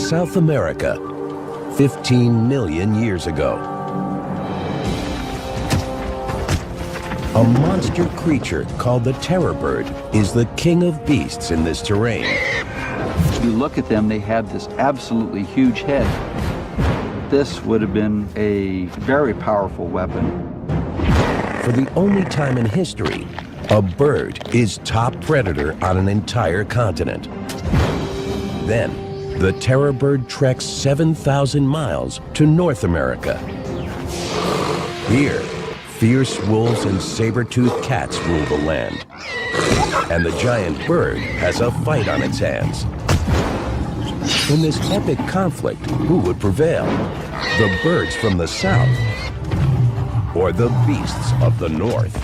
South America, 15 million years ago. A monster creature called the terror bird is the king of beasts in this terrain. You look at them, they have this absolutely huge head. This would have been a very powerful weapon. For the only time in history, a bird is top predator on an entire continent. Then, the terror bird treks 7,000 miles to North America. Here, fierce wolves and saber-toothed cats rule the land. And the giant bird has a fight on its hands. In this epic conflict, who would prevail? The birds from the south or the beasts of the north?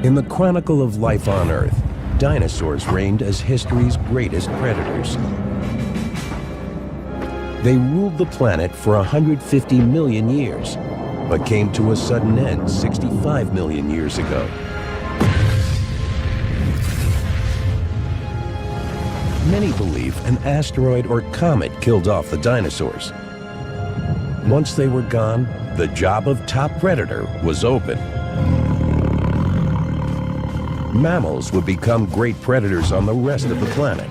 In the chronicle of life on Earth, dinosaurs reigned as history's greatest predators. They ruled the planet for 150 million years, but came to a sudden end 65 million years ago. Many believe an asteroid or comet killed off the dinosaurs. Once they were gone, the job of top predator was open. Mammals would become great predators on the rest of the planet.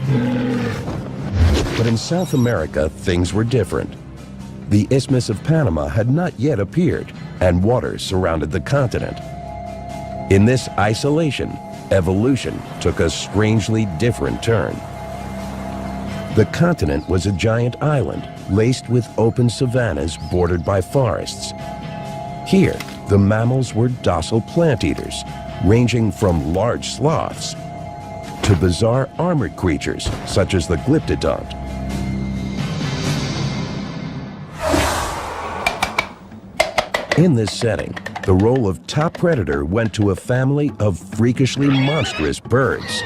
But in South America, things were different. The Isthmus of Panama had not yet appeared, and waters surrounded the continent. In this isolation, evolution took a strangely different turn. The continent was a giant island laced with open savannas bordered by forests. Here, the mammals were docile plant eaters, ranging from large sloths to bizarre armored creatures such as the glyptodont. In this setting, the role of top predator went to a family of freakishly monstrous birds.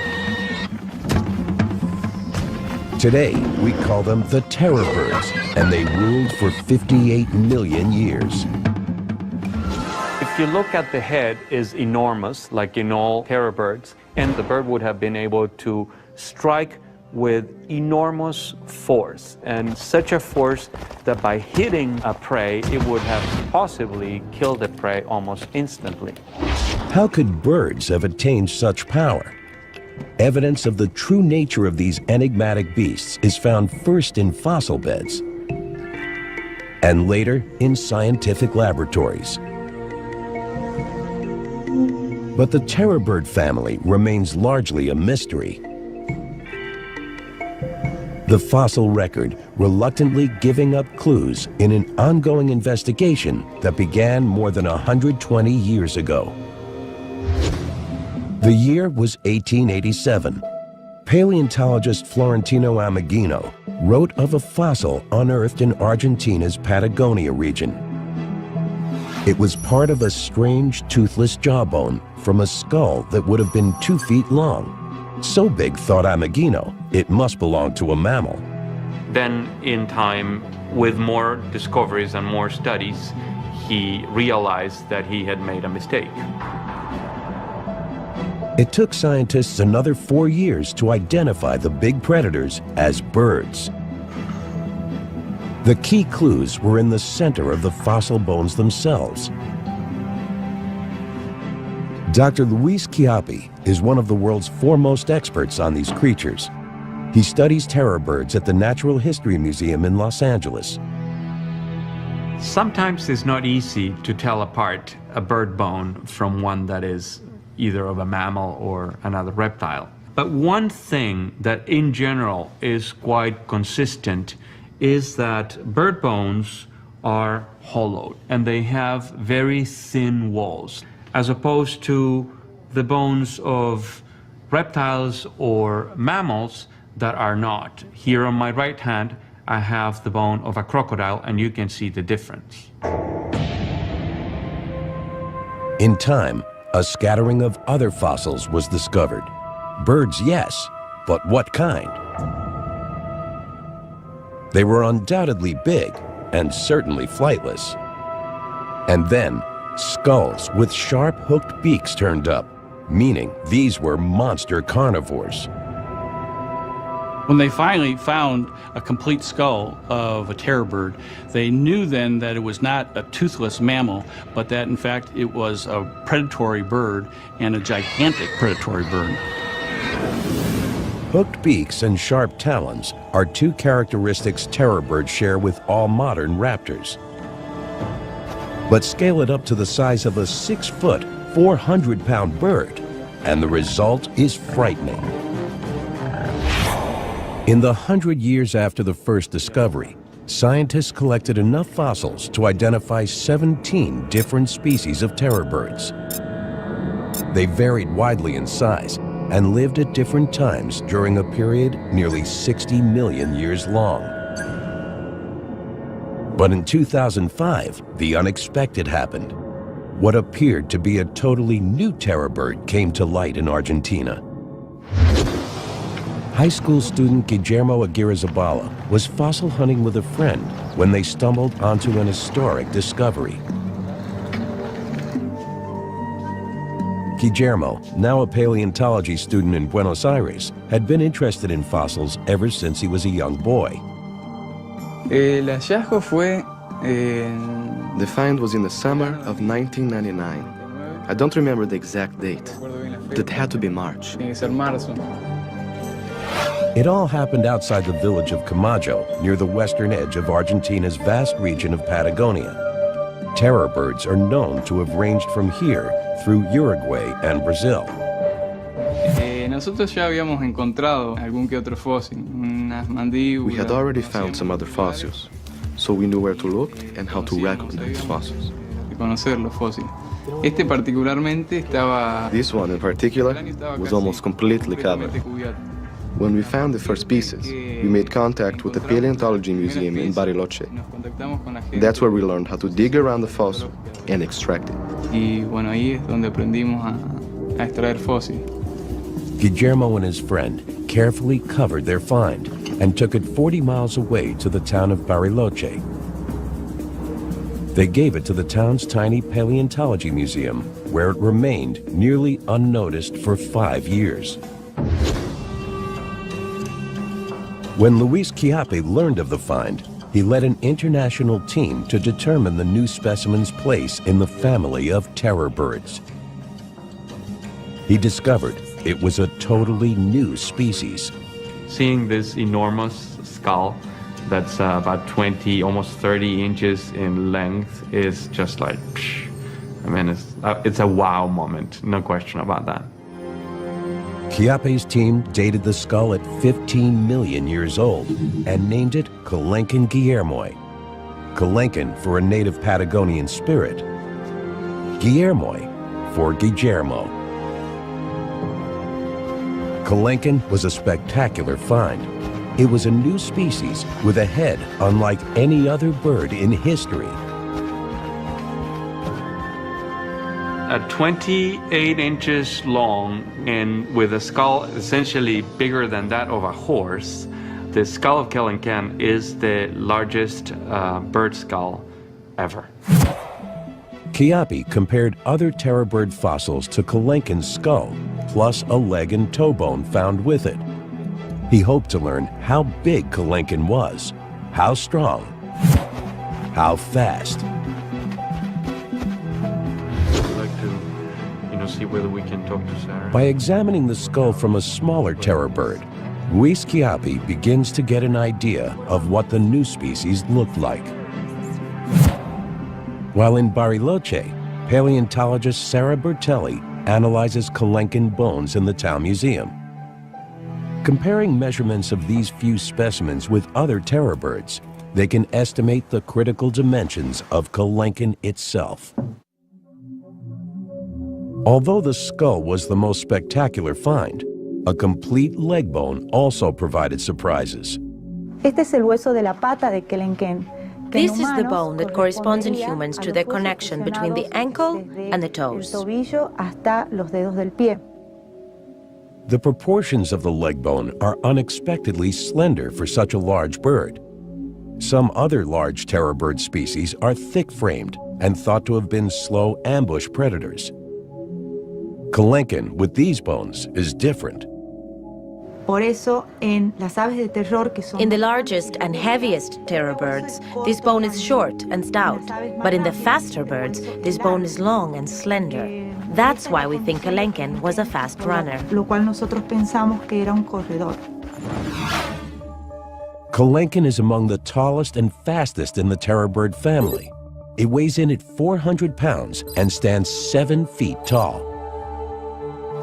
Today, we call them the terror birds, and they ruled for 58 million years. If you look at the head, is enormous, like in all terror birds, and the bird would have been able to strike with enormous force, and such a force that by hitting a prey, it would have possibly killed the prey almost instantly. How could birds have attained such power? Evidence of the true nature of these enigmatic beasts is found first in fossil beds and later in scientific laboratories. But the terror bird family remains largely a mystery. The fossil record reluctantly giving up clues in an ongoing investigation that began more than 120 years ago. The year was 1887. Paleontologist Florentino Ameghino wrote of a fossil unearthed in Argentina's Patagonia region. It was part of a strange toothless jawbone from a skull that would have been 2 feet long. So big, thought Ameghino, it must belong to a mammal. Then, in time, with more discoveries and more studies, he realized that he had made a mistake. It took scientists another 4 years to identify the big predators as birds. The key clues were in the center of the fossil bones themselves. Dr. Luis Chiappi is one of the world's foremost experts on these creatures. He studies terror birds at the Natural History Museum in Los Angeles. Sometimes it's not easy to tell apart a bird bone from one that is either of a mammal or another reptile. But one thing that in general is quite consistent is that bird bones are hollowed and they have very thin walls, as opposed to the bones of reptiles or mammals that are not. Here on my right hand, I have the bone of a crocodile, and you can see the difference. In time, a scattering of other fossils was discovered. Birds, yes, but what kind? They were undoubtedly big and certainly flightless. And then, skulls with sharp hooked beaks turned up, meaning these were monster carnivores. When they finally found a complete skull of a terror bird, they knew then that it was not a toothless mammal, but that in fact it was a predatory bird, and a gigantic predatory bird. Hooked beaks and sharp talons are two characteristics terror birds share with all modern raptors. But scale it up to the size of a 6-foot, 400-pound bird, and the result is frightening. In the 100 years after the first discovery, scientists collected enough fossils to identify 17 different species of terror birds. They varied widely in size and lived at different times during a period nearly 60 million years long. But in 2005, the unexpected happened. What appeared to be a totally new terror bird came to light in Argentina. High school student Guillermo Aguirre-Zabala was fossil hunting with a friend when they stumbled onto an historic discovery. Guillermo, now a paleontology student in Buenos Aires, had been interested in fossils ever since he was a young boy. El hallazgo fue The find was in the summer of 1999. I don't remember the exact date, but it had to be March. tiene que ser marzo. It all happened outside the village of Camacho, near the western edge of Argentina's vast region of Patagonia. Terror birds are known to have ranged from here through Uruguay and Brazil. Nosotros ya habíamos encontrado algún que otro fósil, unas mandíbulas. We had already found some other fossils, so we knew where to look and how to recognize fossils. De conocer los fósiles. Este particularmente estaba. This one in particular was almost completely covered. When we found the first pieces, we made contact with the Paleontology Museum in Bariloche. That's where we learned how to dig around the fossil and extract it. Y bueno, ahí es donde aprendimos a extraer fósiles. Guillermo and his friend carefully covered their find and took it 40 miles away to the town of Bariloche. They gave it to the town's tiny paleontology museum, where it remained nearly unnoticed for 5 years. When Luis Chiappe learned of the find, he led an international team to determine the new specimen's place in the family of terror birds. He discovered it was a totally new species. Seeing this enormous skull that's about 20, almost 30 inches in length is just like, psh. I mean, it's a wow moment, no question about that. Chiappe's team dated the skull at 15 million years old and named it Colenkin guillermoi. Colenkin for a native Patagonian spirit, guillermoi for Guillermo. Colenkin was a spectacular find. It was a new species with a head unlike any other bird in history. At 28 inches long and with a skull essentially bigger than that of a horse, the skull of Colenkin is the largest bird skull ever. Chiappe compared other terror bird fossils to Colenkin's skull, plus a leg and toe bone found with it. He hoped to learn how big Colenkin was, how strong, how fast. See whether we can talk to Sarah. By examining the skull from a smaller terror bird, Luis Chiappe begins to get an idea of what the new species looked like. While in Bariloche, paleontologist Sarah Bertelli analyzes Colenkin bones in the town museum. Comparing measurements of these few specimens with other terror birds, they can estimate the critical dimensions of Colenkin itself. Although the skull was the most spectacular find, a complete leg bone also provided surprises. Este es el hueso de la pata de Colenkin. This is the bone that corresponds in humans to the connection between the ankle and the toes. El tobillo hasta los dedos del pie. The proportions of the leg bone are unexpectedly slender for such a large bird. Some other large terror bird species are thick-framed and thought to have been slow ambush predators. Kelenken with these bones is different. Por eso, en las aves de terror, que son In the largest and heaviest terror birds, this bone is short and stout, but in the faster birds, this bone is long and slender. That's why we think Kelenken was a fast runner. lo cual nosotros pensamos que era un corredor. Kelenken is among the tallest and fastest in the terror bird family. It weighs in at 400 pounds and stands 7 feet tall.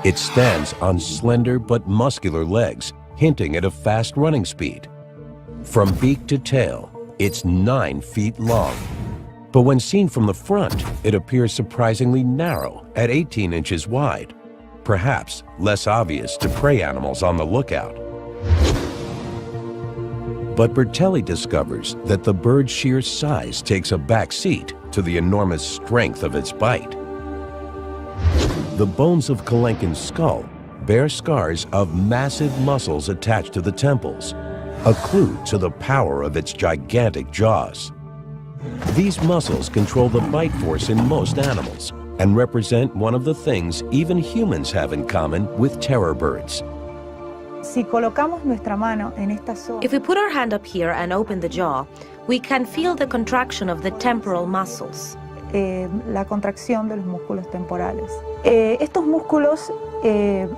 It stands on slender but muscular legs, hinting at a fast running speed. From beak to tail, it's 9 feet long. But when seen from the front, it appears surprisingly narrow at 18 inches wide, perhaps less obvious to prey animals on the lookout. But Bertelli discovers that the bird's sheer size takes a back seat to the enormous strength of its bite. The bones of Kelenken's skull bear scars of massive muscles attached to the temples, a clue to the power of its gigantic jaws. These muscles control the bite force in most animals and represent one of the things even humans have in common with terror birds. Si colocamos nuestra mano en esta zona, If we put our hand up here and open the jaw, we can feel the contraction of the temporal muscles. la contracción de los músculos temporales. Estos músculos,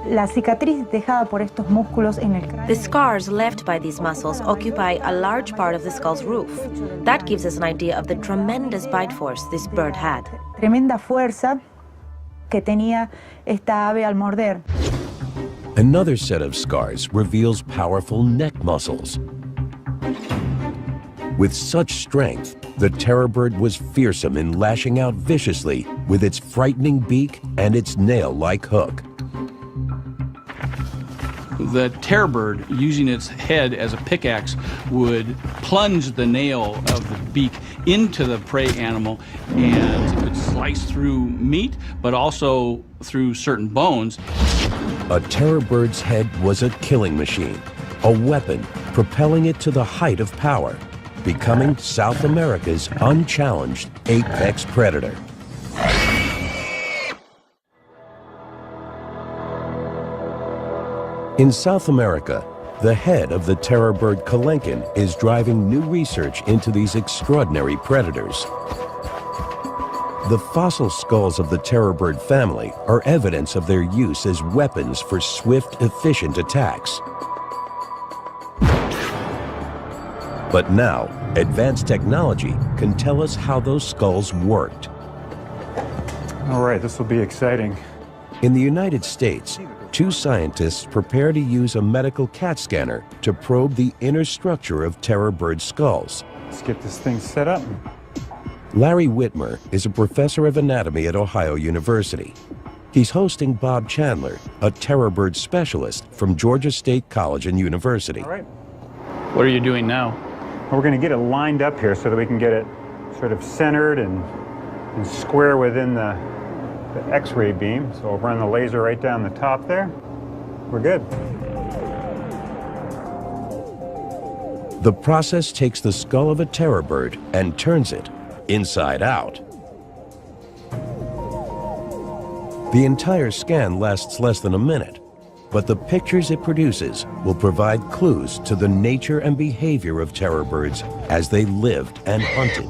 la cicatriz dejada por estos músculos en el cráneo. The scars left by these muscles occupy a large part of the skull's roof. That gives us an idea of the tremendous bite force this bird had. Tremenda fuerza que tenía esta ave al morder. Another set of scars reveals powerful neck muscles. With such strength, the terror bird was fearsome in lashing out viciously with its frightening beak and its nail-like hook. The terror bird, using its head as a pickaxe, would plunge the nail of the beak into the prey animal and it would slice through meat, but also through certain bones. A terror bird's head was a killing machine, a weapon propelling it to the height of power, becoming South America's unchallenged apex predator. In South America, the head of the terror bird Kelenken is driving new research into these extraordinary predators. The fossil skulls of the terror bird family are evidence of their use as weapons for swift, efficient attacks. But now, advanced technology can tell us how those skulls worked. All right, this will be exciting. In the United States, 2 scientists prepare to use a medical CAT scanner to probe the inner structure of terror bird skulls. Let's get this thing set up. Larry Whitmer is a professor of anatomy at Ohio University. He's hosting Bob Chandler, a terror bird specialist from Georgia State College and University. All right. What are you doing now? Well, we're going to get it lined up here so that we can get it sort of centered and square within the X-ray beam. So we'll run the laser right down the top there. We're good. The process takes the skull of a terror bird and turns it inside out. The entire scan lasts less than a minute, but the pictures it produces will provide clues to the nature and behavior of terror birds as they lived and hunted.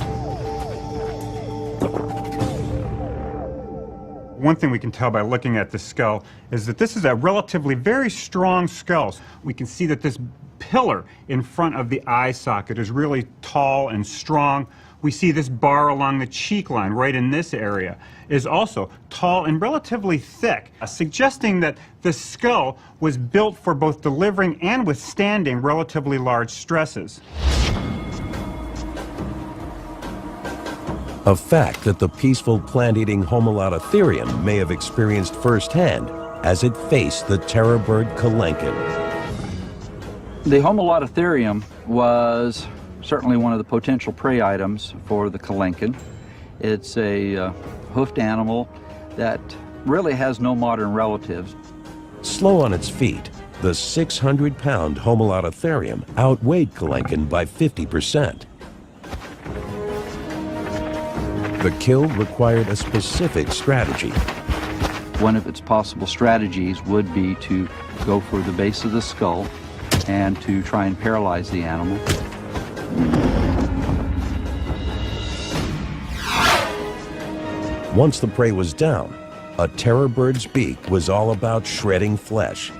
One thing we can tell by looking at the skull is that this is a relatively very strong skull. We can see that this pillar in front of the eye socket is really tall and strong. We see this bar along the cheek line right in this area is also tall and relatively thick, suggesting that the skull was built for both delivering and withstanding relatively large stresses. A fact that the peaceful plant-eating Homolototherium may have experienced firsthand as it faced the terror bird Kelenken. The Homolototherium was certainly one of the potential prey items for the Kelenken. It's a hoofed animal that really has no modern relatives. Slow on its feet, the 600-pound Homolototherium outweighed Kelenken by 50%. The kill required a specific strategy. One of its possible strategies would be to go for the base of the skull and to try and paralyze the animal. Once the prey was down, a terror bird's beak was all about shredding flesh,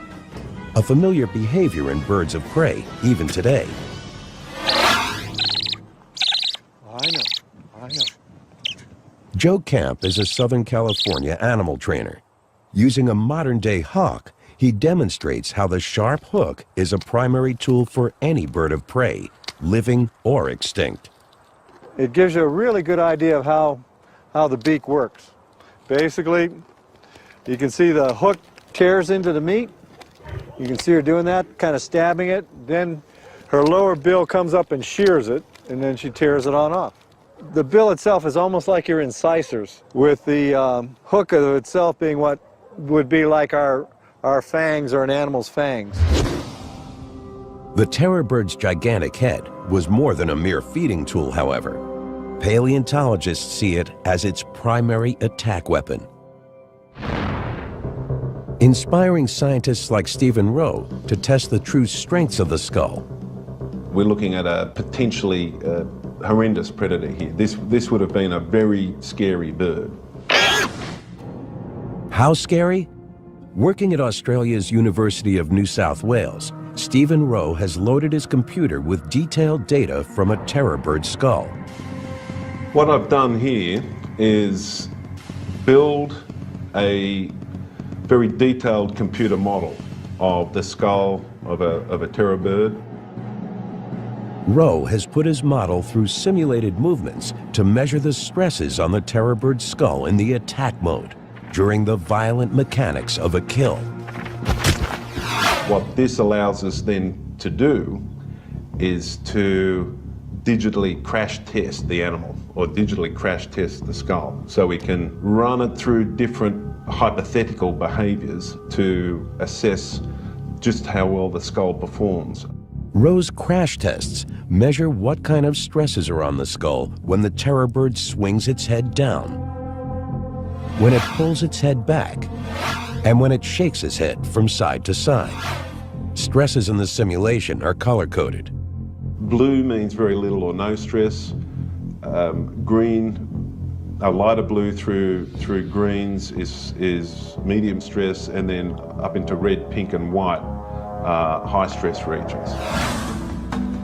a familiar behavior in birds of prey even today. I know. Joe Camp is a Southern California animal trainer. Using a modern-day hawk, he demonstrates how the sharp hook is a primary tool for any bird of prey, living or extinct. It gives you a really good idea of how the beak works. Basically, you can see the hook tears into the meat. You can see her doing that, kind of stabbing it. Then her lower bill comes up and shears it, and then she tears it on off. The bill itself is almost like your incisors, with the hook of itself being what would be like our fangs or an animal's fangs. The terror bird's gigantic head was more than a mere feeding tool, however. Paleontologists see it as its primary attack weapon. Inspiring scientists like Stephen Rowe to test the true strengths of the skull. We're looking at a potentially horrendous predator here. This would have been a very scary bird. How scary? Working at Australia's University of New South Wales, Stephen Rowe has loaded his computer with detailed data from a terror bird skull. What I've done here is build a very detailed computer model of the skull of a terror bird. Rowe has put his model through simulated movements to measure the stresses on the terror bird's skull in the attack mode during the violent mechanics of a kill. What this allows us then to do is to digitally crash test the animal, or digitally crash test the skull. So we can run it through different hypothetical behaviors to assess just how well the skull performs. Rowe's crash tests measure what kind of stresses are on the skull when the terror bird swings its head down, when it pulls its head back, and when it shakes its head from side to side. Stresses in the simulation are color-coded. Blue means very little or no stress. Green, a lighter blue through greens is medium stress, and then up into red, pink, and white, high stress regions.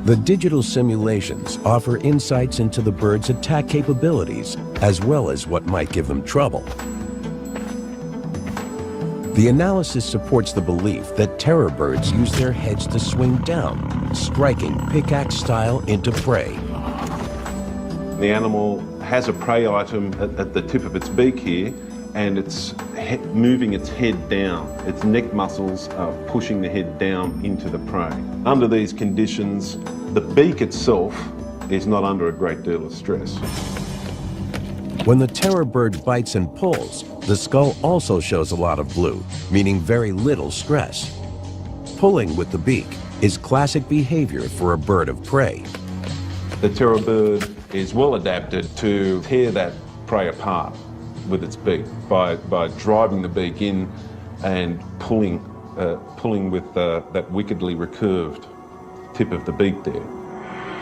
The digital simulations offer insights into the bird's attack capabilities, as well as what might give them trouble. The analysis supports the belief that terror birds use their heads to swing down, striking pickaxe style into prey. The animal has a prey item at the tip of its beak here, and it's moving its head down. Its neck muscles are pushing the head down into the prey. Under these conditions, the beak itself is not under a great deal of stress. When the terror bird bites and pulls, the skull also shows a lot of blue, meaning very little stress. Pulling with the beak is classic behavior for a bird of prey. The terror bird is well adapted to tear that prey apart with its beak by driving the beak in and pulling with that wickedly recurved tip of the beak there.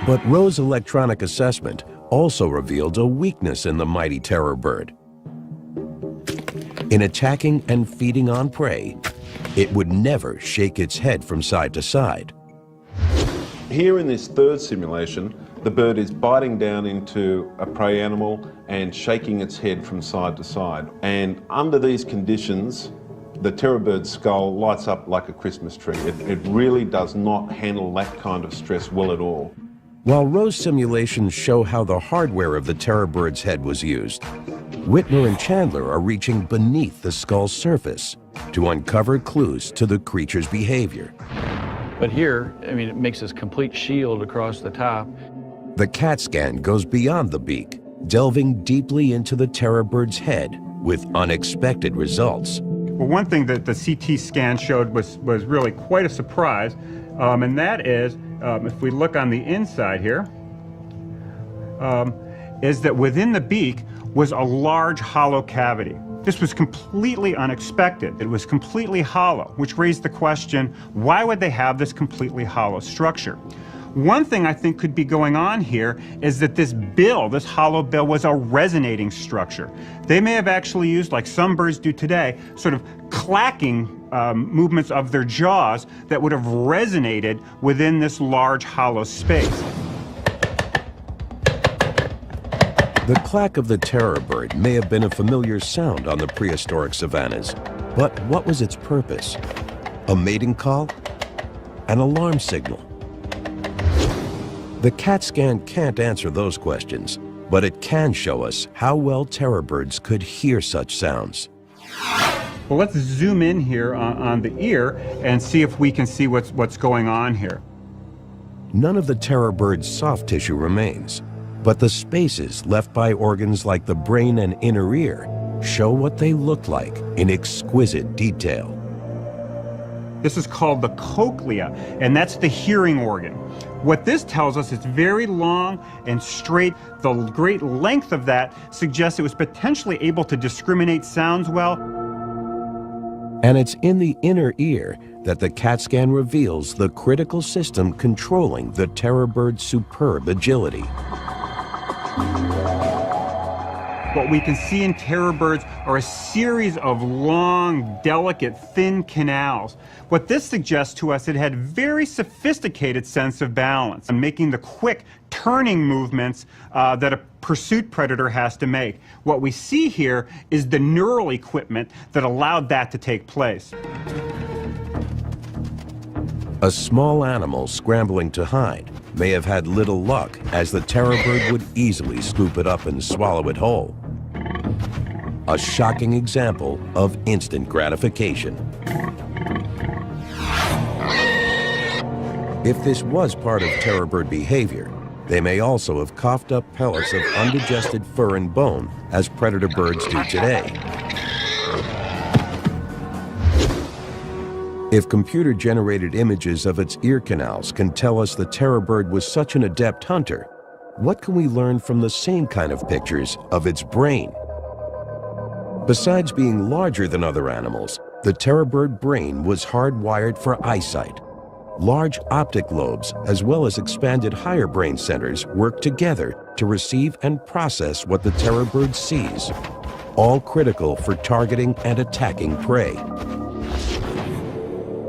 But Rowe's electronic assessment also revealed a weakness in the mighty terror bird. In attacking and feeding on prey, it would never shake its head from side to side. Here in this third simulation, the bird is biting down into a prey animal and shaking its head from side to side. And under these conditions, the terror bird's skull lights up like a Christmas tree. It really does not handle that kind of stress well at all. While Rowe's simulations show how the hardware of the terror bird's head was used, Whitmer and Chandler are reaching beneath the skull's surface to uncover clues to the creature's behavior. But here, I mean, it makes this complete shield across the top. The CAT scan goes beyond the beak, delving deeply into the terror bird's head with unexpected results. Well, one thing that the CT scan showed was really quite a surprise, and that is, if we look on the inside here, is that within the beak was a large hollow cavity. This was completely unexpected. It was completely hollow, which raised the question, why would they have this completely hollow structure? One thing I think could be going on here is that this bill, this hollow bill, was a resonating structure. They may have actually used, like some birds do today, sort of clacking movements of their jaws that would have resonated within this large hollow space. The clack of the terror bird may have been a familiar sound on the prehistoric savannas, but what was its purpose? A mating call? An alarm signal? The CAT scan can't answer those questions, but it can show us how well terror birds could hear such sounds. Well, let's zoom in here on the ear and see if we can see what's going on here. None of the terror bird's soft tissue remains, but the spaces left by organs like the brain and inner ear show what they look like in exquisite detail. This is called the cochlea, and that's the hearing organ. What this tells us, it's very long and straight. The great length of that suggests it was potentially able to discriminate sounds well. And it's in the inner ear that the CAT scan reveals the critical system controlling the terror bird's superb agility. What we can see in terror birds are a series of long, delicate, thin canals. What this suggests to us, it had very sophisticated sense of balance and making the quick turning movements that a pursuit predator has to make. What we see here is the neural equipment that allowed that to take place. A small animal scrambling to hide may have had little luck, as the terror bird would easily scoop it up and swallow it whole. A shocking example of instant gratification. If this was part of terror bird behavior, they may also have coughed up pellets of undigested fur and bone, as predator birds do today. If computer-generated images of its ear canals can tell us the terror bird was such an adept hunter, what can we learn from the same kind of pictures of its brain? Besides being larger than other animals, the terror bird brain was hardwired for eyesight. Large optic lobes, as well as expanded higher brain centers, work together to receive and process what the terror bird sees, all critical for targeting and attacking prey.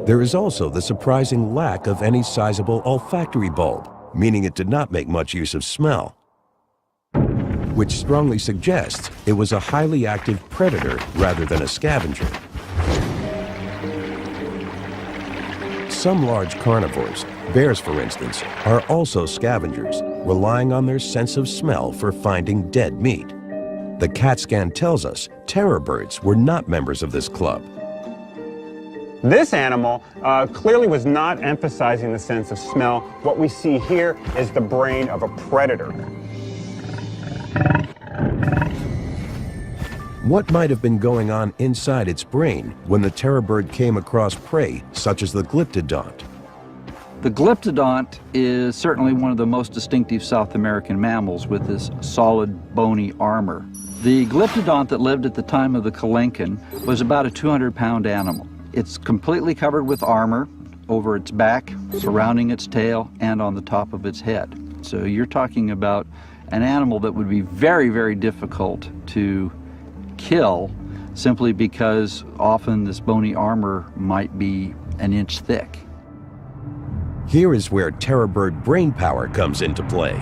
There is also the surprising lack of any sizable olfactory bulb, meaning it did not make much use of smell, which strongly suggests it was a highly active predator rather than a scavenger. Some large carnivores, bears for instance, are also scavengers, relying on their sense of smell for finding dead meat. The CAT scan tells us terror birds were not members of this club. This animal clearly was not emphasizing the sense of smell. What we see here is the brain of a predator. What might have been going on inside its brain when the terror bird came across prey such as the glyptodont? The glyptodont is certainly one of the most distinctive South American mammals with this solid bony armor. The glyptodont that lived at the time of the Kelenken was about a 200-pound animal. It's completely covered with armor over its back, surrounding its tail, and on the top of its head. So you're talking about an animal that would be very, very difficult to kill simply because often this bony armor might be an inch thick. Here is where terror bird brain power comes into play.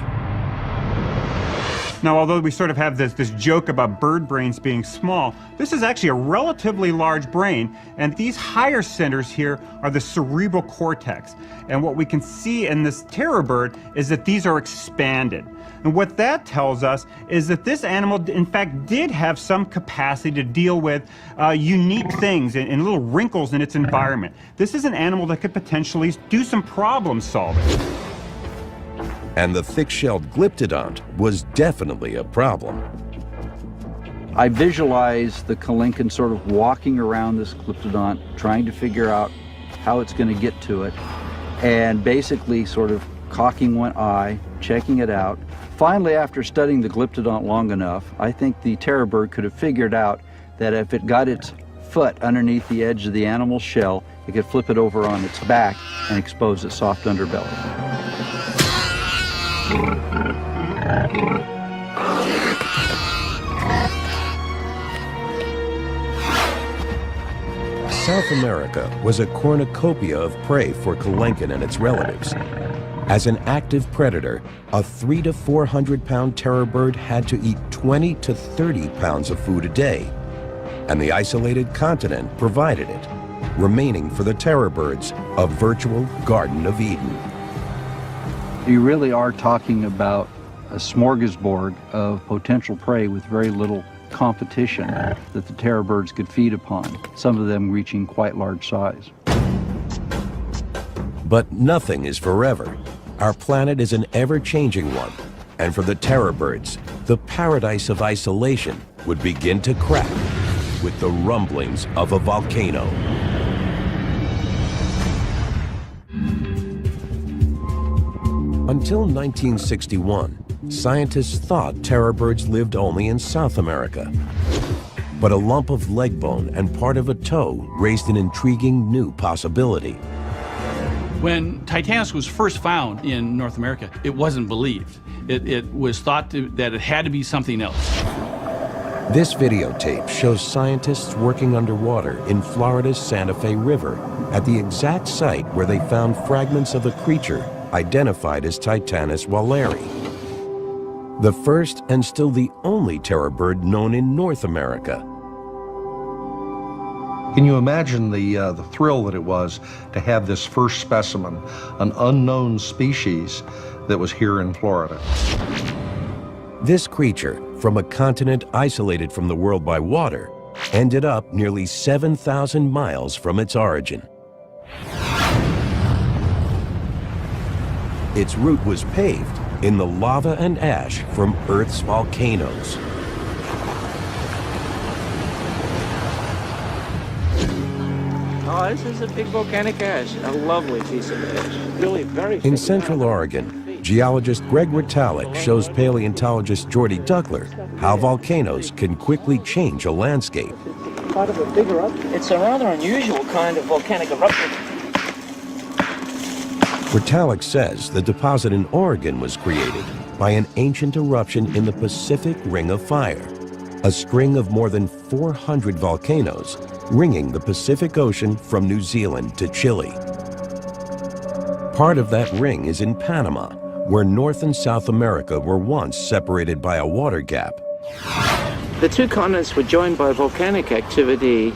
Now, although we sort of have this joke about bird brains being small, this is actually a relatively large brain, and these higher centers here are the cerebral cortex. And what we can see in this terror bird is that these are expanded. And what that tells us is that this animal, in fact, did have some capacity to deal with unique things and little wrinkles in its environment. This is an animal that could potentially do some problem solving. And the thick-shelled glyptodont was definitely a problem. I visualize the Kelenken sort of walking around this glyptodont, trying to figure out how it's going to get to it, and basically sort of cocking one eye, checking it out. Finally, after studying the glyptodont long enough, I think the terror bird could have figured out that if it got its foot underneath the edge of the animal's shell, it could flip it over on its back and expose its soft underbelly. South America was a cornucopia of prey for Kelenken and its relatives. As an active predator, a 300 to 400 pound terror bird had to eat 20 to 30 pounds of food a day, and the isolated continent provided it, remaining for the terror birds a virtual Garden of Eden. You really are talking about a smorgasbord of potential prey with very little competition that the terror birds could feed upon, some of them reaching quite large size. But nothing is forever. Our planet is an ever-changing one, and for the terror birds, the paradise of isolation would begin to crack with the rumblings of a volcano. Until 1961, scientists thought terror birds lived only in South America. But a lump of leg bone and part of a toe raised an intriguing new possibility. When Titanus was first found in North America, it wasn't believed. It was thought that it had to be something else. This videotape shows scientists working underwater in Florida's Santa Fe River at the exact site where they found fragments of a creature identified as Titanus walleri, the first and still the only terror bird known in North America. Can you imagine the thrill that it was to have this first specimen, an unknown species that was here in Florida? This creature, from a continent isolated from the world by water, ended up nearly 7,000 miles from its origin. Its route was paved in the lava and ash from Earth's volcanoes. Oh, this is a big volcanic ash, a lovely piece of ash. Really very In Central Oregon, geologist Greg Retallack shows paleontologist Jordy Duckler how volcanoes can quickly change a landscape. Part of a big eruption. It's a rather unusual kind of volcanic eruption. Retallack says the deposit in Oregon was created by an ancient eruption in the Pacific Ring of Fire, a string of more than 400 volcanoes ringing the Pacific Ocean from New Zealand to Chile. Part of that ring is in Panama, where North and South America were once separated by a water gap. The two continents were joined by volcanic activity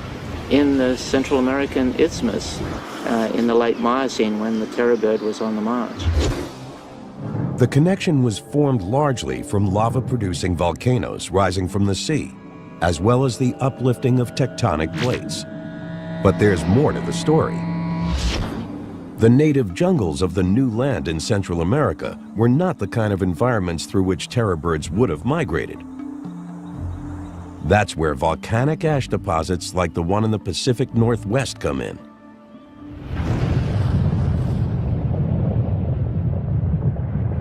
in the Central American Isthmus in the late Miocene when the terror bird was on the march. The connection was formed largely from lava-producing volcanoes rising from the sea, as well as the uplifting of tectonic plates. But there's more to the story. The native jungles of the new land in Central America were not the kind of environments through which terror birds would have migrated. That's where volcanic ash deposits like the one in the Pacific Northwest come in.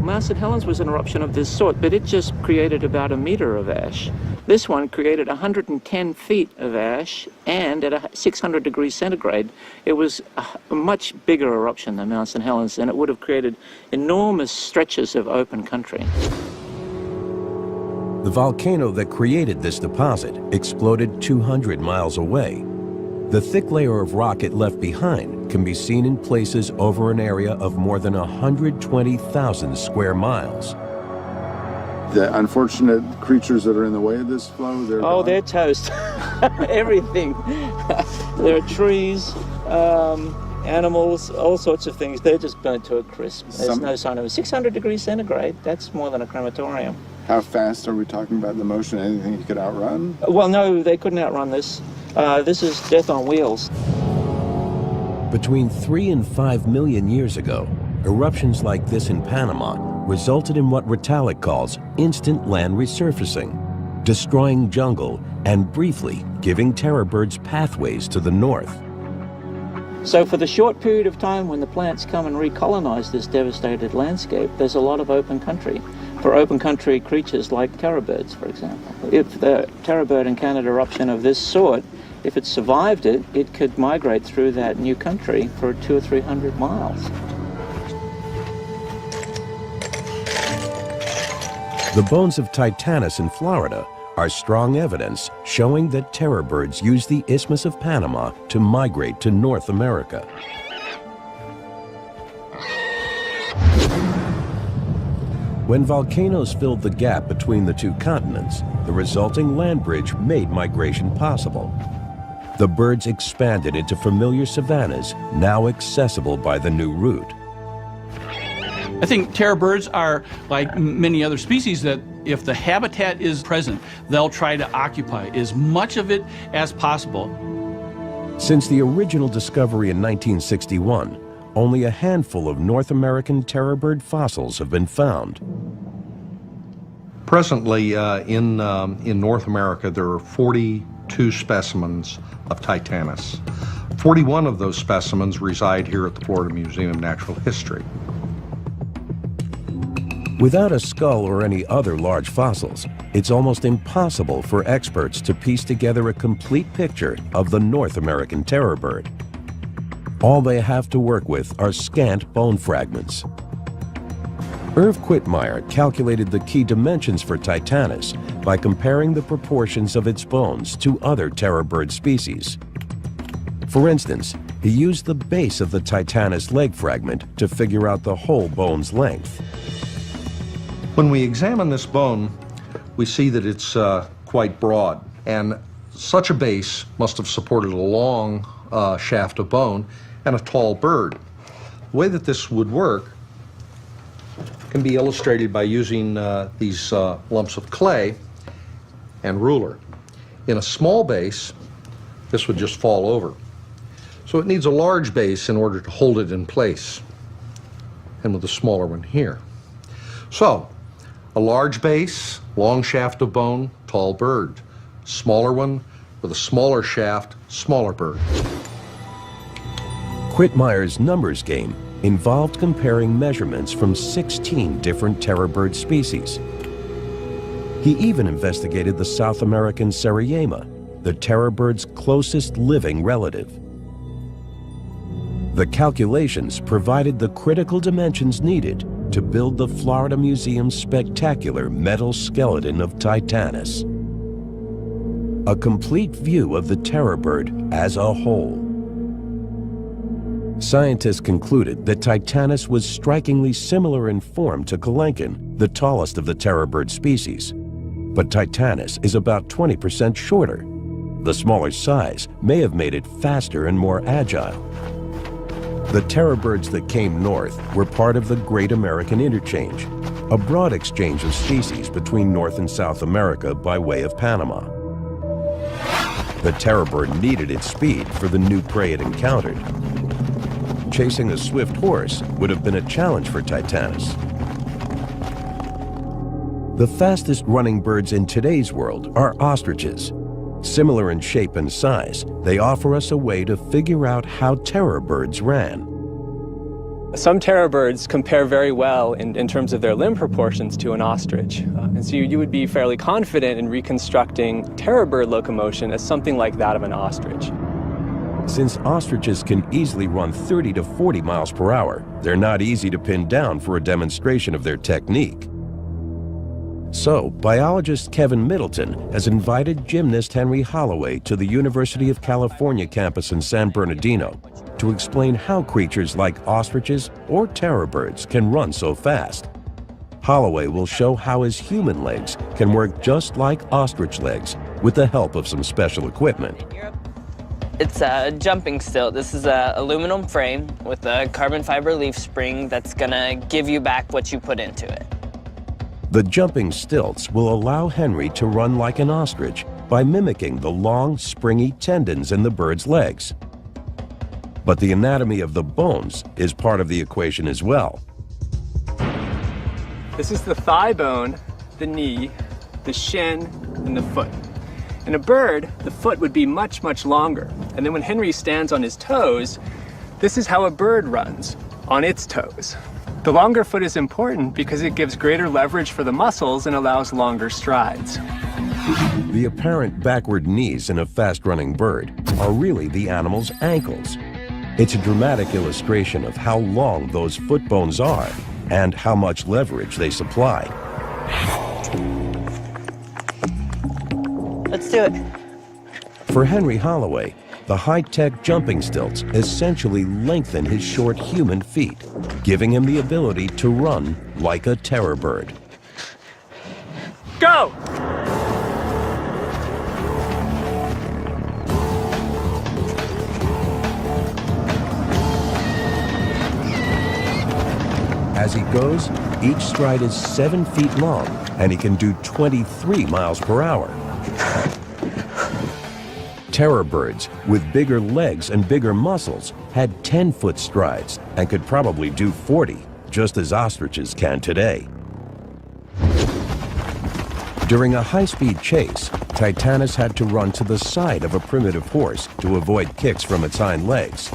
Mount St. Helens was an eruption of this sort, but it just created about a meter of ash. This one created 110 feet of ash, and at 600 degrees centigrade, it was a much bigger eruption than Mount St. Helens, and it would have created enormous stretches of open country. The volcano that created this deposit exploded 200 miles away. The thick layer of rock it left behind can be seen in places over an area of more than 120,000 square miles. The unfortunate creatures that are in the way of this flow, they're gone. They're toast. Everything. There are trees, animals, all sorts of things. They're just burnt to a crisp. There's no sign of it. 600 degrees centigrade, that's more than a crematorium. How fast are we talking about in the motion? Anything you could outrun? Well, no, they couldn't outrun this. This is death on wheels. Between 3 and 5 million years ago, eruptions like this in Panama resulted in what Retallack calls instant land resurfacing, destroying jungle and briefly giving terror birds pathways to the north. So for the short period of time when the plants come and recolonize this devastated landscape, there's a lot of open country for open country creatures like terror birds, for example. If the terror bird encountered eruption of this sort, if it survived it, it could migrate through that new country for 200 or 300 miles. The bones of Titanus in Florida are strong evidence showing that terror birds use the Isthmus of Panama to migrate to North America. When volcanoes filled the gap between the two continents, the resulting land bridge made migration possible. The birds expanded into familiar savannas, now accessible by the new route. I think terror birds are like many other species that if the habitat is present, they'll try to occupy as much of it as possible. Since the original discovery in 1961, only a handful of North American terror bird fossils have been found. Presently, in North America, there are 42 specimens of Titanus. 41 of those specimens reside here at the Florida Museum of Natural History. Without a skull or any other large fossils, it's almost impossible for experts to piece together a complete picture of the North American terror bird. All they have to work with are scant bone fragments. Irv Quittmeyer calculated the key dimensions for Titanus by comparing the proportions of its bones to other terror bird species. For instance, he used the base of the Titanus leg fragment to figure out the whole bone's length. When we examine this bone, we see that it's quite broad, and such a base must have supported a long shaft of bone and a tall bird. The way that this would work can be illustrated by using these lumps of clay and ruler. In a small base, this would just fall over. So it needs a large base in order to hold it in place, and with a smaller one here. So, a large base, long shaft of bone, tall bird. Smaller one with a smaller shaft, smaller bird. Quittmeyer's numbers game involved comparing measurements from 16 different terror bird species. He even investigated the South American Seriema, the terror bird's closest living relative. The calculations provided the critical dimensions needed to build the Florida Museum's spectacular metal skeleton of Titanus. A complete view of the terror bird as a whole. Scientists concluded that Titanus was strikingly similar in form to Kelenken, the tallest of the terror bird species. But Titanus is about 20% shorter. The smaller size may have made it faster and more agile. The terror birds that came north were part of the Great American Interchange, a broad exchange of species between North and South America by way of Panama. The terror bird needed its speed for the new prey it encountered. Chasing a swift horse would have been a challenge for Titanus. The fastest running birds in today's world are ostriches. Similar in shape and size, they offer us a way to figure out how terror birds ran. Some terror birds compare very well in terms of their limb proportions to an ostrich. And so you would be fairly confident in reconstructing terror bird locomotion as something like that of an ostrich. Since ostriches can easily run 30 to 40 miles per hour, they're not easy to pin down for a demonstration of their technique. So, biologist Kevin Middleton has invited gymnast Henry Holloway to the University of California campus in San Bernardino to explain how creatures like ostriches or terror birds can run so fast. Holloway will show how his human legs can work just like ostrich legs with the help of some special equipment. It's a jumping stilt. This is an aluminum frame with a carbon fiber leaf spring that's gonna give you back what you put into it. The jumping stilts will allow Henry to run like an ostrich by mimicking the long, springy tendons in the bird's legs. But the anatomy of the bones is part of the equation as well. This is the thigh bone, the knee, the shin, than the foot. In a bird, the foot would be much, much longer. And then when Henry stands on his toes, this is how a bird runs, on its toes. The longer foot is important because it gives greater leverage for the muscles and allows longer strides. The apparent backward knees in a fast-running bird are really the animal's ankles. It's a dramatic illustration of how long those foot bones are and how much leverage they supply. Let's do it. For Henry Holloway, the high-tech jumping stilts essentially lengthen his short human feet, giving him the ability to run like a terror bird. Go! As he goes, each stride is 7 feet long, and he can do 23 miles per hour. Terror birds, with bigger legs and bigger muscles, had 10-foot strides and could probably do 40, just as ostriches can today. During a high-speed chase, Titanus had to run to the side of a primitive horse to avoid kicks from its hind legs.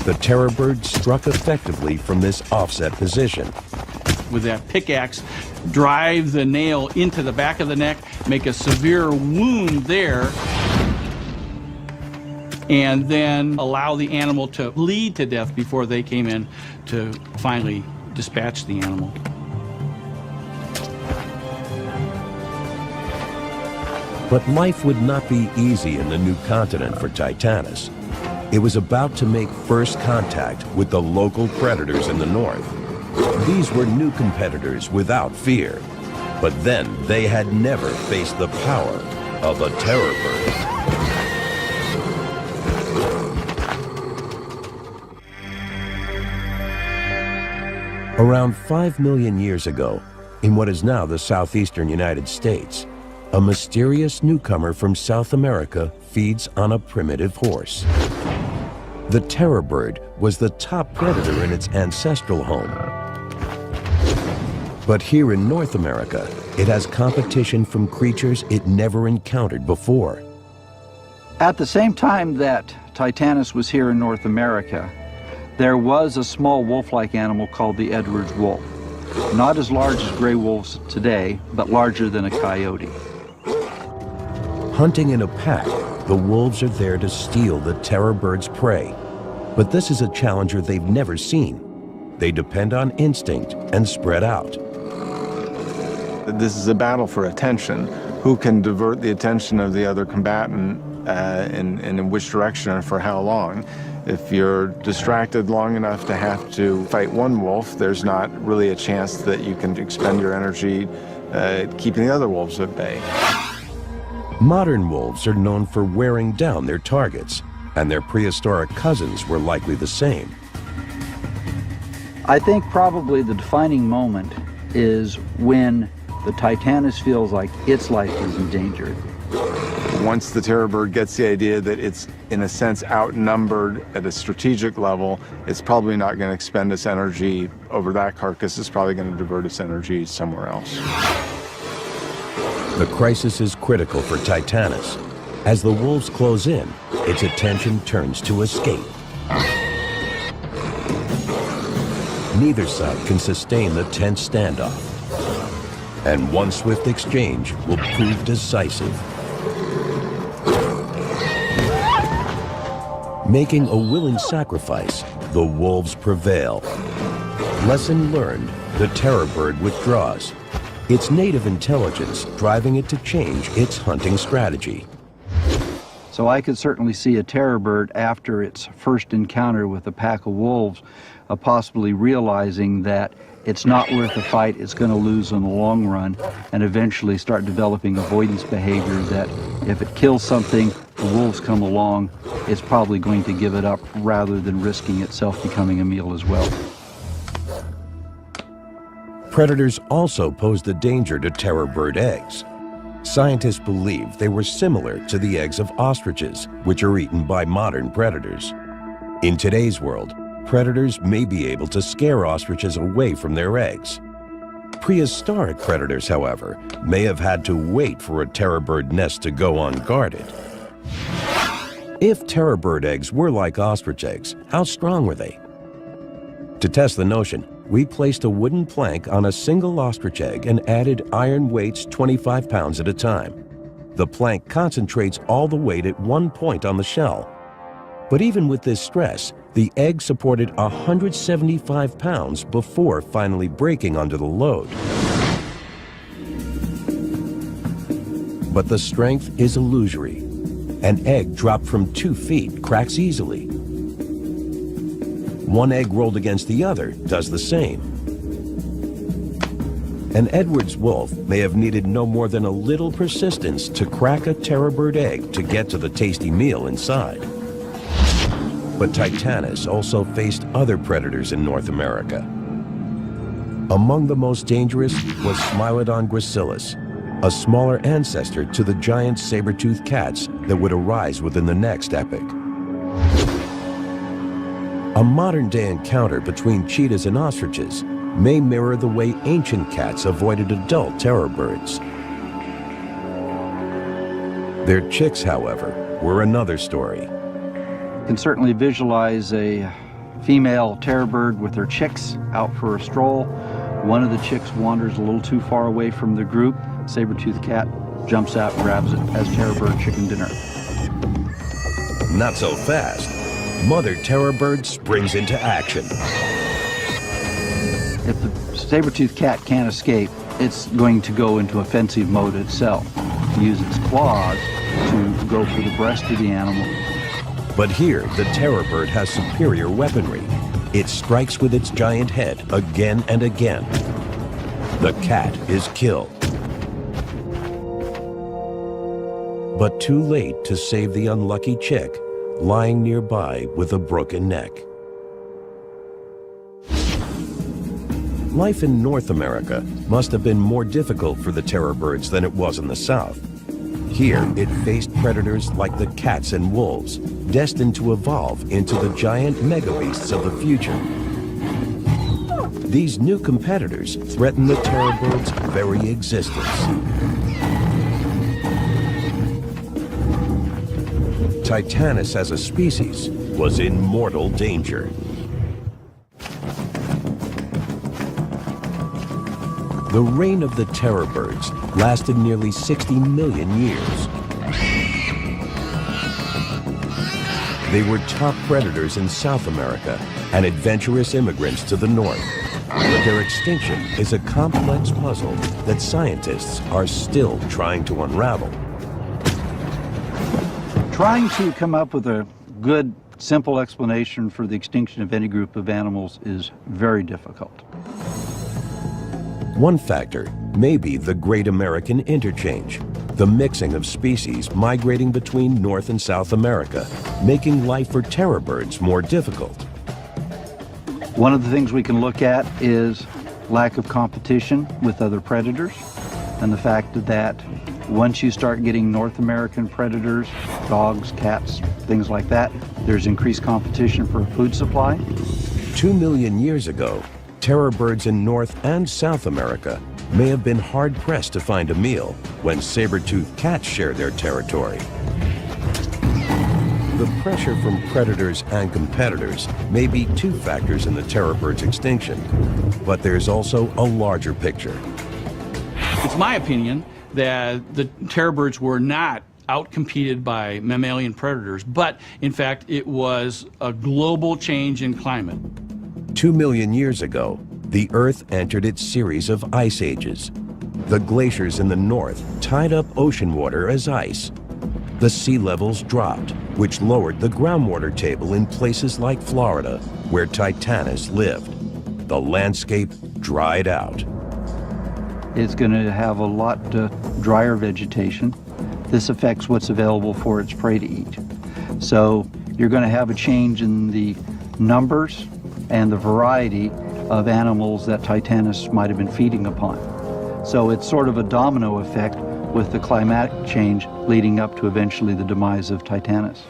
The terror bird struck effectively from this offset position. With that pickaxe, drive the nail into the back of the neck, make a severe wound there, and then allow the animal to bleed to death before they came in to finally dispatch the animal. But life would not be easy in the new continent for Titanus. It was about to make first contact with the local predators in the north. These were new competitors without fear, but then they had never faced the power of a terror bird. Around 5 million years ago, in what is now the southeastern United States, a mysterious newcomer from South America feeds on a primitive horse. The terror bird was the top predator in its ancestral home. But here in North America, it has competition from creatures it never encountered before. At the same time that Titanus was here in North America, there was a small wolf-like animal called the Edwards wolf. Not as large as gray wolves today, but larger than a coyote. Hunting in a pack, the wolves are there to steal the terror bird's prey. But this is a challenger they've never seen. They depend on instinct and spread out. This is a battle for attention. Who can divert the attention of the other combatant and in which direction and for how long? If you're distracted long enough to have to fight one wolf, there's not really a chance that you can expend your energy keeping the other wolves at bay. Modern wolves are known for wearing down their targets, and their prehistoric cousins were likely the same. I think probably the defining moment is when the Titanus feels like its life is endangered. Once the terror bird gets the idea that it's, in a sense, outnumbered at a strategic level, it's probably not going to expend its energy over that carcass. It's probably going to divert its energy somewhere else. The crisis is critical for Titanus. As the wolves close in, its attention turns to escape. Neither side can sustain the tense standoff, and one swift exchange will prove decisive. Making a willing sacrifice, the wolves prevail. Lesson learned, the terror bird withdraws. Its native intelligence driving it to change its hunting strategy. So I could certainly see a terror bird after its first encounter with a pack of wolves possibly realizing that it's not worth the fight, it's going to lose in the long run, and eventually start developing avoidance behavior that if it kills something, the wolves come along, it's probably going to give it up rather than risking itself becoming a meal as well. Predators also posed a danger to terror bird eggs. Scientists believe they were similar to the eggs of ostriches, which are eaten by modern predators. In today's world, predators may be able to scare ostriches away from their eggs. Prehistoric predators, however, may have had to wait for a terror bird nest to go unguarded. If terror bird eggs were like ostrich eggs, how strong were they? To test the notion, we placed a wooden plank on a single ostrich egg and added iron weights 25 pounds at a time. The plank concentrates all the weight at one point on the shell. But even with this stress, the egg supported 175 pounds before finally breaking under the load. But the strength is illusory. An egg dropped from 2 feet cracks easily. One egg rolled against the other does the same. An Edwards wolf may have needed no more than a little persistence to crack a terror bird egg to get to the tasty meal inside. But Titanus also faced other predators in North America. Among the most dangerous was Smilodon gracilis, a smaller ancestor to the giant saber-toothed cats that would arise within the next epoch. A modern-day encounter between cheetahs and ostriches may mirror the way ancient cats avoided adult terror birds. Their chicks, however, were another story. You can certainly visualize a female terror bird with her chicks out for a stroll. One of the chicks wanders a little too far away from the group. Saber-toothed cat jumps out, grabs it, has terror bird chicken dinner. Not so fast. Mother terror bird springs into action. If the saber-toothed cat can't escape, it's going to go into offensive mode itself, use its claws to go for the breast of the animal. But here, the terror bird has superior weaponry. It strikes with its giant head again and again. The cat is killed. But too late to save the unlucky chick, lying nearby with a broken neck. Life in North America must have been more difficult for the terror birds than it was in the South. Here, it faced predators like the cats and wolves, destined to evolve into the giant megabeasts of the future. These new competitors threaten the terror bird's very existence. Titanus as a species was in mortal danger. The reign of the terror birds lasted nearly 60 million years. They were top predators in South America and adventurous immigrants to the north. But their extinction is a complex puzzle that scientists are still trying to unravel. Trying to come up with a good, simple explanation for the extinction of any group of animals is very difficult. One factor may be the Great American Interchange, the mixing of species migrating between North and South America, making life for terror birds more difficult. One of the things we can look at is lack of competition with other predators, and the fact that once you start getting North American predators, dogs, cats, things like that, there's increased competition for a food supply. 2 million years ago, terror birds in North and South America may have been hard-pressed to find a meal when saber-toothed cats shared their territory. The pressure from predators and competitors may be two factors in the terror bird's extinction, but there's also a larger picture. It's my opinion that the terror birds were not outcompeted by mammalian predators, but in fact it was a global change in climate. 2 million years ago, the Earth entered its series of ice ages. The glaciers in the north tied up ocean water as ice. The sea levels dropped, which lowered the groundwater table in places like Florida, where Titanus lived. The landscape dried out. It's going to have a lot drier vegetation. This affects what's available for its prey to eat. So you're going to have a change in the numbers and the variety of animals that Titanus might have been feeding upon. So it's sort of a domino effect with the climatic change leading up to eventually the demise of Titanus.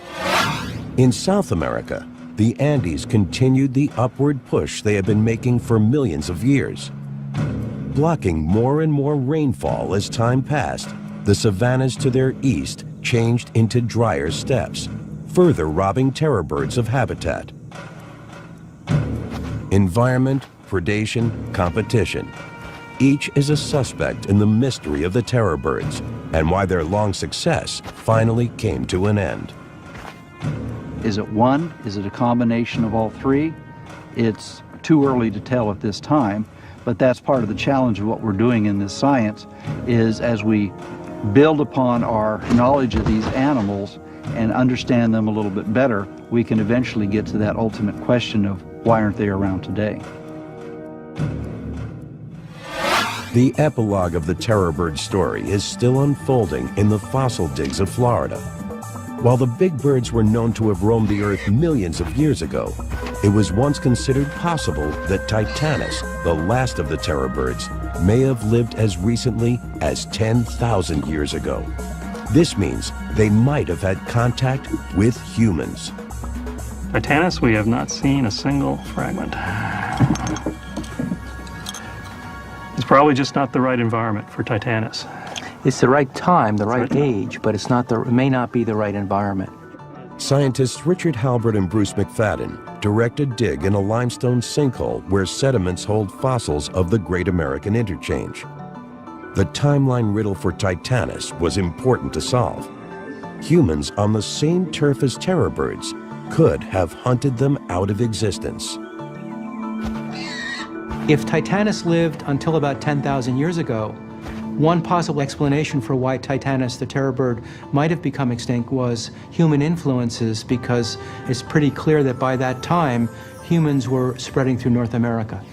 In South America, the Andes continued the upward push they have been making for millions of years. blocking more and more rainfall as time passed, the savannas to their east changed into drier steppes, further robbing terror birds of habitat. Environment, predation, competition. Each is a suspect in the mystery of the terror birds and why their long success finally came to an end. Is it one? Is it a combination of all three? It's too early to tell at this time, but that's part of the challenge of what we're doing in this science, is as we build upon our knowledge of these animals and understand them a little bit better, we can eventually get to that ultimate question of why aren't they around today? The epilogue of the terror bird story is still unfolding in the fossil digs of Florida. While the big birds were known to have roamed the earth millions of years ago, it was once considered possible that Titanus, the last of the terror birds, may have lived as recently as 10,000 years ago. This means they might have had contact with humans. Titanus, we have not seen a single fragment. It's probably just not the right environment for Titanus. It's the right time, the right age, but it's not it may not be the right environment. Scientists Richard Halbert and Bruce McFadden direct a dig in a limestone sinkhole where sediments hold fossils of the Great American Interchange. The timeline riddle for Titanus was important to solve. Humans on the same turf as terror birds could have hunted them out of existence. If Titanus lived until about 10,000 years ago, one possible explanation for why Titanus, the terror bird, might have become extinct was human influences, because it's pretty clear that by that time, humans were spreading through North America.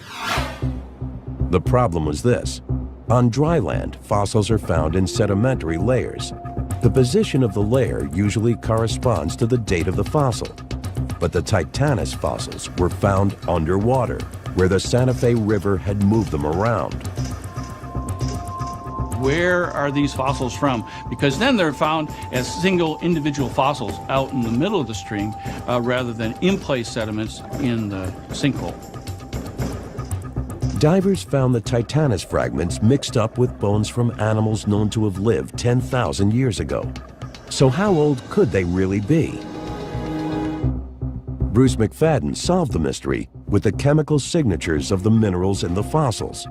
The problem was this. On dry land, fossils are found in sedimentary layers. The position of the layer usually corresponds to the date of the fossil. But the Titanus fossils were found underwater, where the Santa Fe River had moved them around. Where are these fossils from? Because then they're found as single individual fossils out in the middle of the stream rather than in-place sediments in the sinkhole. Divers found the Titanus fragments mixed up with bones from animals known to have lived 10,000 years ago. So how old could they really be? Bruce McFadden solved the mystery with the chemical signatures of the minerals in the fossils.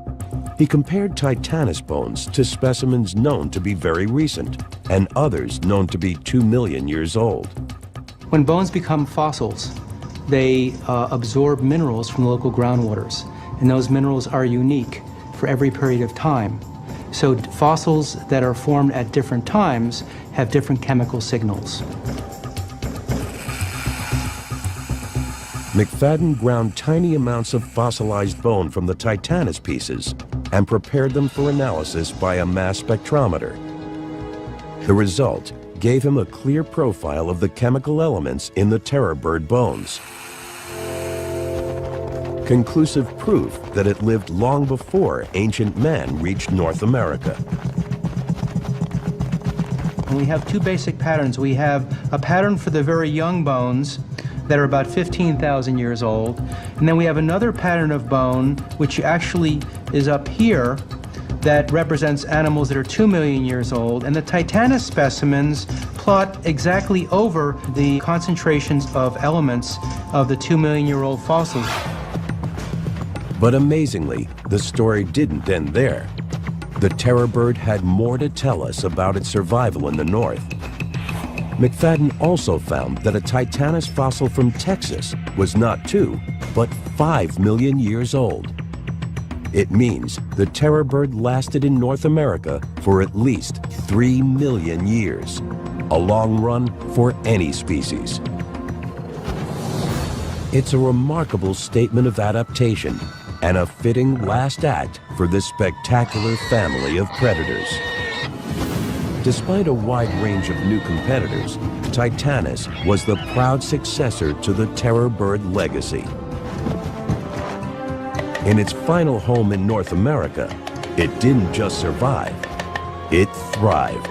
He compared Titanus bones to specimens known to be very recent and others known to be 2 million years old. When bones become fossils, they absorb minerals from the local groundwaters, and those minerals are unique for every period of time. So fossils that are formed at different times have different chemical signals. McFadden ground tiny amounts of fossilized bone from the Titanus pieces and prepared them for analysis by a mass spectrometer. The result gave him a clear profile of the chemical elements in the terror bird bones. Conclusive proof that it lived long before ancient man reached North America. And we have two basic patterns. We have a pattern for the very young bones that are about 15,000 years old. And then we have another pattern of bone, which actually is up here, that represents animals that are 2 million years old. And the Titanus specimens plot exactly over the concentrations of elements of the 2 million-year-old fossils. But amazingly, the story didn't end there. The terror bird had more to tell us about its survival in the north. McFadden also found that a Titanus fossil from Texas was not 2, but 5 million years old. It means the terror bird lasted in North America for at least 3 million years, a long run for any species. It's a remarkable statement of adaptation and a fitting last act for this spectacular family of predators. Despite a wide range of new competitors, Titanus was the proud successor to the terror bird legacy. In its final home in North America, it didn't just survive, it thrived.